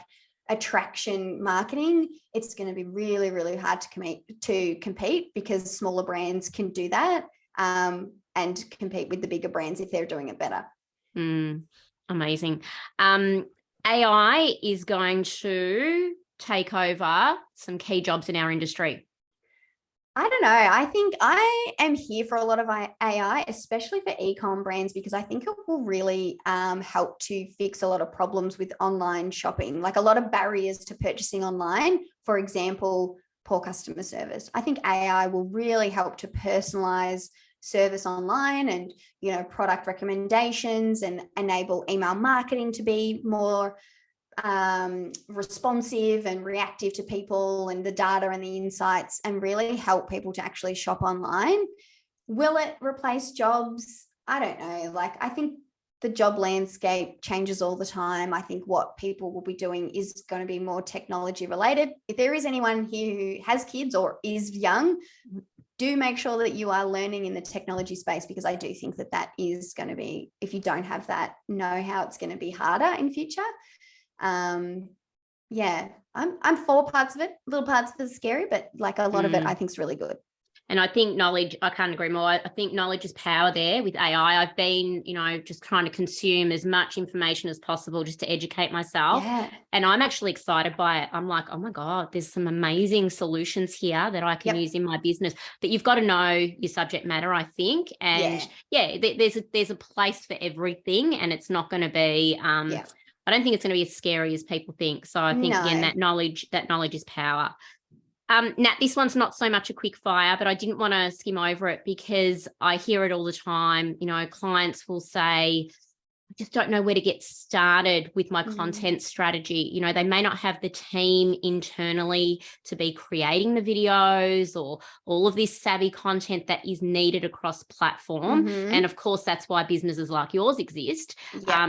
attraction marketing, it's going to be really, really hard to compete, because smaller brands can do that and compete with the bigger brands if they're doing it better. Amazing. AI is going to take over some key jobs in our industry. I don't know. I think I am here for a lot of AI, especially for e-com brands, because I think it will really help to fix a lot of problems with online shopping, like a lot of barriers to purchasing online. For example, poor customer service. I think AI will really help to personalize service online and, product recommendations, and enable email marketing to be more responsive and reactive to people and the data and the insights, and really help people to actually shop online. Will it replace jobs? I don't know. Like, I think the job landscape changes all the time. I think what people will be doing is going to be more technology related. If there is anyone here who has kids or is young, do make sure that you are learning in the technology space, because I do think that is going to be, if you don't have that know-how, it's going to be harder in future. I'm for parts of it. Little parts of it are scary, but like a lot of it I think is really good. And I think knowledge, I can't agree more. I think knowledge is power there with AI. I've been, just trying to consume as much information as possible just to educate myself. Yeah. And I'm actually excited by it. I'm like, oh my God, there's some amazing solutions here that I can use in my business. But you've got to know your subject matter, I think. And there's a place for everything, and it's not going to be, I don't think it's going to be as scary as people think. So I think, again, that knowledge is power. Nat, this one's not so much a quick fire, but I didn't want to skim over it because I hear it all the time. Clients will say, just don't know where to get started with my content strategy. You know, they may not have the team internally to be creating the videos or all of this savvy content that is needed across platform. And of course, that's why businesses like yours exist,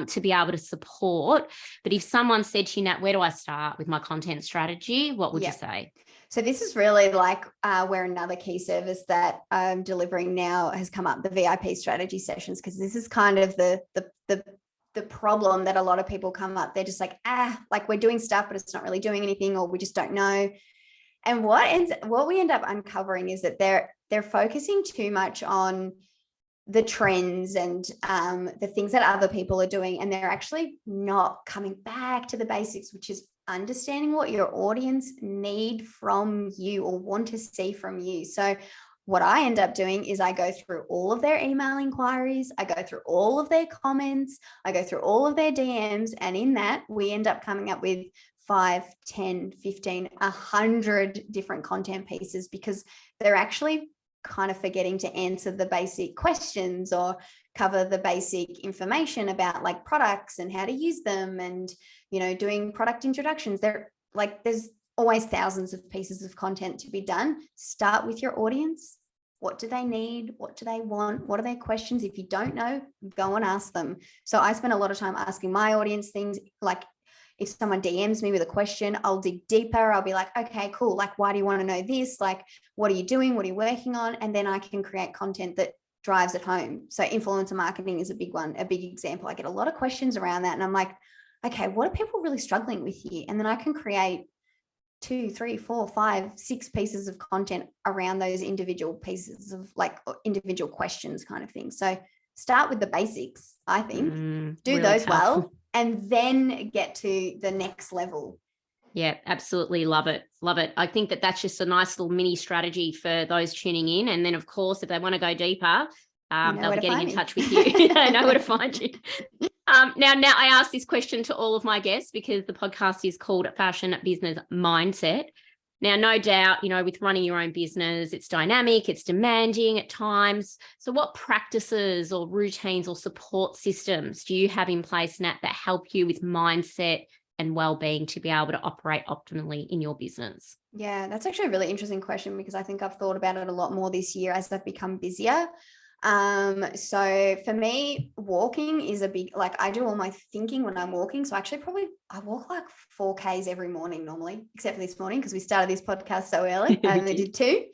to be able to support. But if someone said to you, Nat, where do I start with my content strategy? What would you say? So this is really like where another key service that I'm delivering now has come up, the VIP strategy sessions, because this is kind of the problem that a lot of people come up. They're just like, like we're doing stuff, but it's not really doing anything, or we just don't know. And what we end up uncovering is that they're focusing too much on the trends and the things that other people are doing, and they're actually not coming back to the basics, which is understanding what your audience need from you or want to see from you. So what I end up doing is I go through all of their email inquiries, I go through all of their comments, I go through all of their DMs, and in that we end up coming up with 5, 10, 15, 100 different content pieces, because they're actually kind of forgetting to answer the basic questions or cover the basic information about like products and how to use them, and, you know, doing product introductions. There's always thousands of pieces of content to be done. Start with your audience. What do they need? What do they want? What are their questions? If you don't know, go and ask them. So I spend a lot of time asking my audience things. Like if someone DMs me with a question, I'll dig deeper. I'll be like, okay, cool. Like, why do you want to know this? Like, what are you doing? What are you working on? And then I can create content that drives it home. So influencer marketing is a big one, a big example. I get a lot of questions around that. And I'm like, okay, what are people really struggling with here? And then I can create 2, 3, 4, 5, 6 pieces of content around those individual pieces of like individual questions kind of thing. So start with the basics, I think, do really those tough. well, and then get to the next level. Yeah, absolutely. Love it. Love it. I think that that's just a nice little mini strategy for those tuning in. And then of course, if they want to go deeper, they'll be getting in touch with you. I know where to find you. Now I ask this question to all of my guests because the podcast is called Fashion Business Mindset. Now, no doubt, you know, with running your own business, it's dynamic, it's demanding at times. So what practices or routines or support systems do you have in place, Nat, that help you with mindset and well-being to be able to operate optimally in your business? Yeah, that's actually a really interesting question, because I think I've thought about it a lot more this year as I've become busier. So for me, walking is a big, like I do all my thinking when I'm walking. So actually I walk like 4Ks every morning normally, except for this morning because we started this podcast so early and I did 2.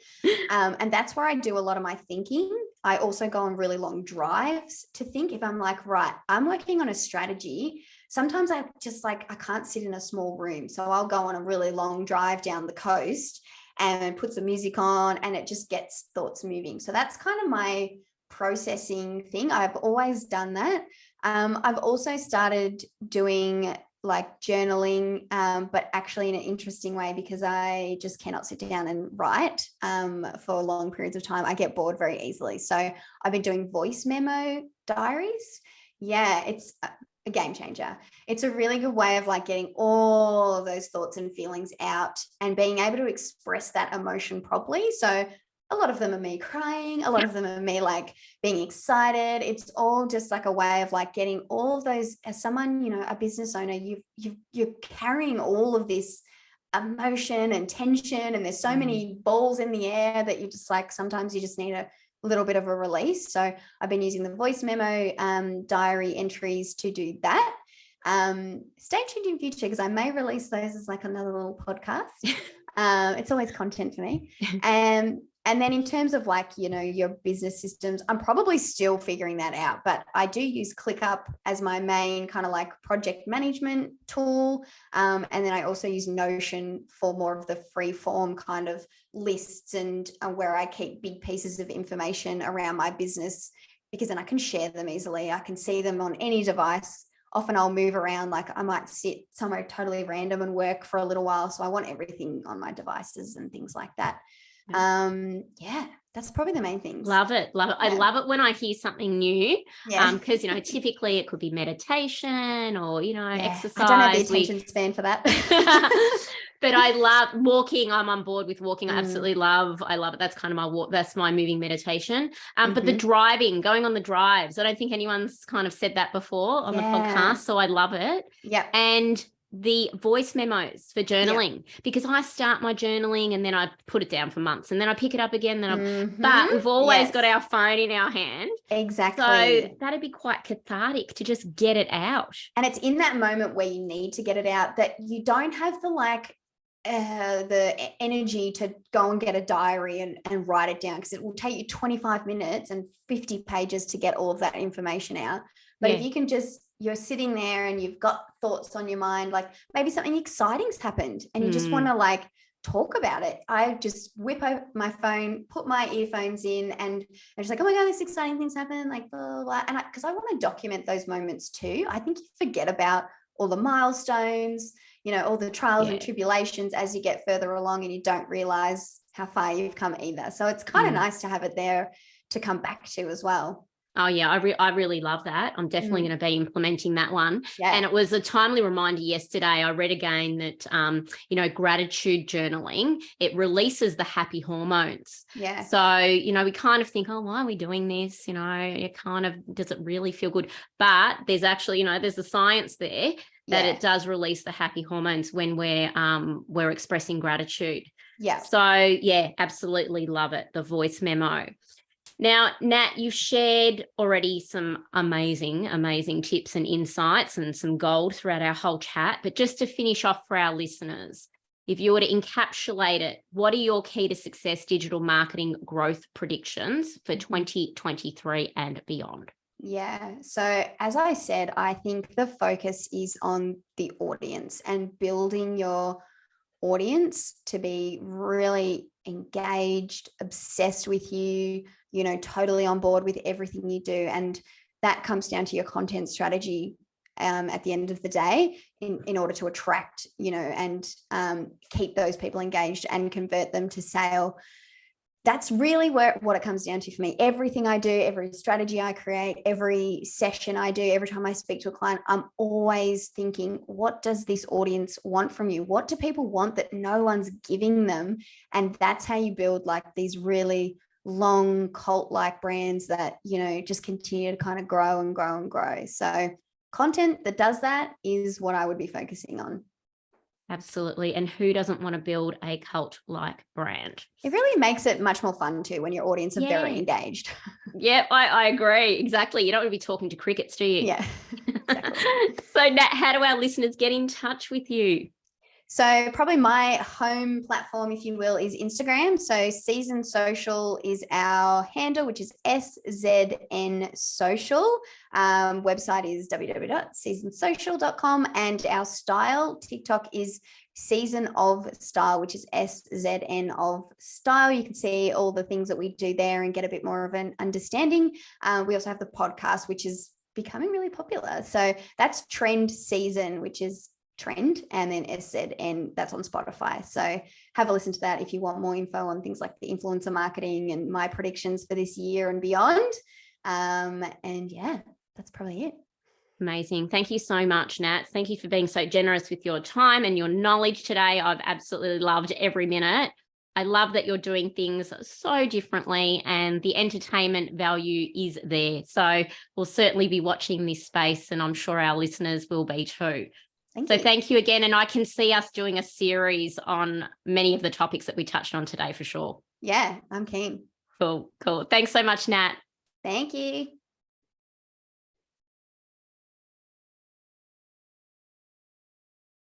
And that's where I do a lot of my thinking. I also go on really long drives to think. If I'm like, right, I'm working on a strategy. Sometimes I just like, I can't sit in a small room. So I'll go on a really long drive down the coast and put some music on, and it just gets thoughts moving. So that's kind of my processing thing. I've always done that. I've also started doing like journaling, but actually in an interesting way, because I just cannot sit down and write for long periods of time. I get bored very easily. So I've been doing voice memo diaries. Yeah, it's a game changer. It's a really good way of like getting all of those thoughts and feelings out and being able to express that emotion properly. So a lot of them are me crying. A lot of them are me like being excited. It's all just like a way of like getting all of those, as someone, you know, a business owner, you're carrying all of this emotion and tension, and there's so many balls in the air that you just like, sometimes you just need a little bit of a release. So I've been using the voice memo diary entries to do that. Stay tuned in future, because I may release those as like another little podcast. It's always content for me. And then in terms of like, you know, your business systems, I'm probably still figuring that out, but I do use ClickUp as my main kind of like project management tool. And then I also use Notion for more of the free form kind of lists and where I keep big pieces of information around my business, because then I can share them easily. I can see them on any device. Often I'll move around, like I might sit somewhere totally random and work for a little while. So I want everything on my devices and things like that. Yeah, that's probably the main things. Love it. Love it. Yeah. I love it when I hear something new. Yeah. Because, you know, typically it could be meditation or, you know, exercise. I don't have the attention span for that. But I love walking. I'm on board with walking. I Mm. I love it. That's kind of my walk. That's my moving meditation. But the Mhm. driving, going on the drives, I don't think anyone's kind of said that before on the Yeah. podcast. So I love it. Yep. And the voice memos for Yep. journaling, because I start my journaling and then I put it down for months and then I pick it up again. But Mhm. we've always got Yes. our phone in our hand. So Exactly. that'd be quite cathartic to just get it out. And it's in that moment where you need to get it out that you don't have the energy to go and get a diary and write it down, because it will take you 25 minutes and 50 pages to get all of that information out. But if you can you're sitting there and you've got thoughts on your mind, like maybe something exciting's happened and you just want to talk about it. I just whip out my phone, put my earphones in, and I'm just like, oh my God, this exciting thing's happened, like blah, blah, blah. And because I want to document those moments too. I think you forget about all the milestones, all the trials and tribulations as you get further along, and you don't realize how far you've come either. So it's kind of nice to have it there to come back to as well. Oh, yeah, I really love that. I'm definitely going to be implementing that one. Yeah. And it was a timely reminder yesterday. I read again that, gratitude journaling, it releases the happy hormones. Yeah. So, we kind of think, oh, why are we doing this? It kind of, does it really feel good? But there's actually, there's a science there that it does release the happy hormones when we're expressing gratitude. Yeah. So, yeah, absolutely love it. The voice memo. Now, Nat, you've shared already some amazing, amazing tips and insights and some gold throughout our whole chat. But just to finish off for our listeners, if you were to encapsulate it, what are your key to success digital marketing growth predictions for 2023 and beyond? Yeah. So as I said, I think the focus is on the audience and building your audience to be really engaged, obsessed with you, totally on board with everything you do. And that comes down to your content strategy at the end of the day in order to attract, and keep those people engaged and convert them to sale. That's really what it comes down to for me. Everything I do, every strategy I create, every session I do, every time I speak to a client, I'm always thinking, what does this audience want from you? What do people want that no one's giving them? And that's how you build these really long cult-like brands that, just continue to kind of grow and grow and grow. So content that does that is what I would be focusing on. Absolutely. And who doesn't want to build a cult-like brand? It really makes it much more fun too when your audience are very engaged. Yeah, I agree. Exactly. You don't want to be talking to crickets, do you? Yeah. Exactly. So Nat, how do our listeners get in touch with you? So probably my home platform, if you will, is Instagram. So Season Social is our handle, which is SZN Social. Website is www.seasonsocial.com. And our style TikTok is Season of Style, which is SZN of Style. You can see all the things that we do there and get a bit more of an understanding. We also have the podcast, which is becoming really popular. So that's Trend Season, which is Trend, and then SZN, that's on Spotify. So have a listen to that if you want more info on things like the influencer marketing and my predictions for this year and beyond. And yeah, that's probably it. Amazing. Thank you so much, Nat. Thank you for being so generous with your time and your knowledge today. I've absolutely loved every minute. I love that you're doing things so differently and the entertainment value is there. So we'll certainly be watching this space, and I'm sure our listeners will be too. Thank you again. And I can see us doing a series on many of the topics that we touched on today for sure. Yeah, I'm keen. Cool. Thanks so much, Nat. Thank you.